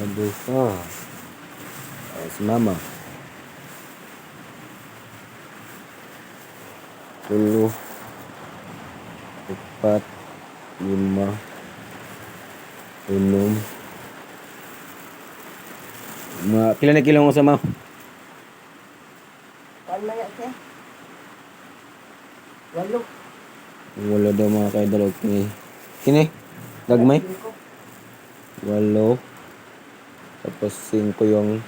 Duha. Si mama. 10, 4, 5, 6. Mga pila na kilo mo sa mama? Kalma na siya. 8. Wala daw mga kaidol. Kini? Dagmay? 8. Tapos 5 yung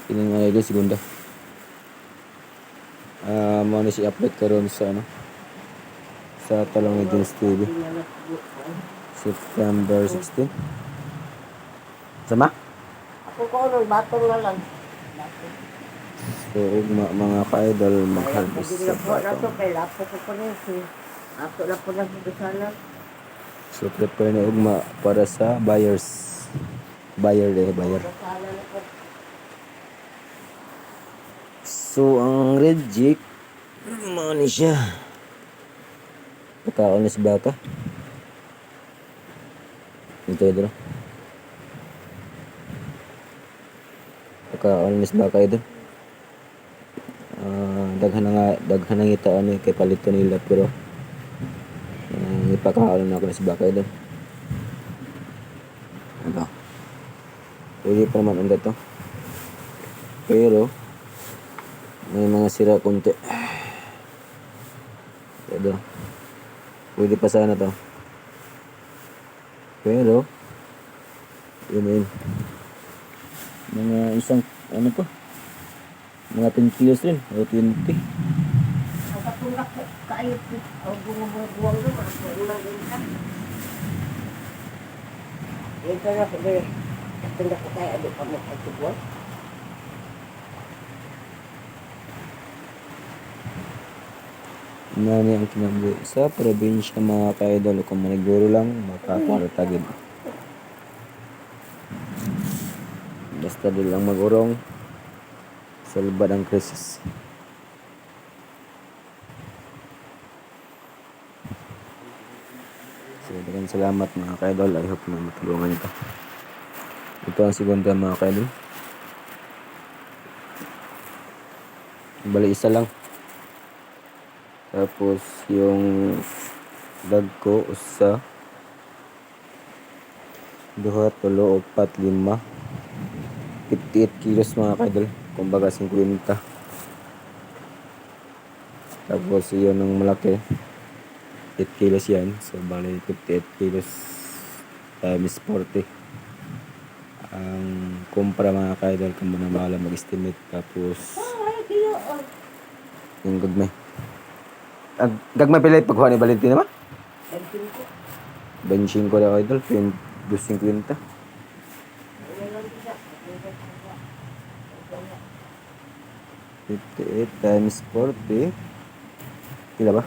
kining mga idol, segunda. Mo na si update karon sa ano, sa Talong ni Dins TV. September 16. Sama? Ako ko nung batong na lang. Batong. So mga ka-idol mag-harvest Pwede sa na po na to batong. kay lapo ko pa rin. Ato na po na sa sana. So prepare na ugma para sa buyers. Buyer. Sana na po. So ang reject mo ni siya. Pagkaon na si baka. Ito idol. Pagkaon na si baka idol. Daghan na ngita ano kay palito nila pero ipakaon na ako na si baka idol. Ano? Pwede pa naman anda to. Pero may mga sira konti. Pero pwede pa sana to. Pero yun. Mga isang ano pa? Mga 10 kilos rin o 20. Ang katulak po kaayot po. Ang buwang naman. Ulang din ka. Ito na po din. Katulak ko tayo. Ado pa mo ang tubuan. Nani ang kinabuhi sa probinsya mga ka-idol kung maniguro lang makakaratagid. Basta di lang mag-urong sa lubad ang krisis. So daghang salamat mga ka-idol. I hope na matulungan ito. Ito ang segunda mga ka-idol. Bali isa lang. Tapos yung dag ko usa 2, 3, 4, 5 58 kilos mga kaidol, kumbaga 50. Tapos yun ang malaki 8 kilos yan, so bali 58 kilos times 40 ang kumpara mga kaidol kung muna bahala mag-estimate. Tapos yung gagmay pala pagkuha ni Valentina ba? 25 na idol, 250. 58 times 40 kila ba?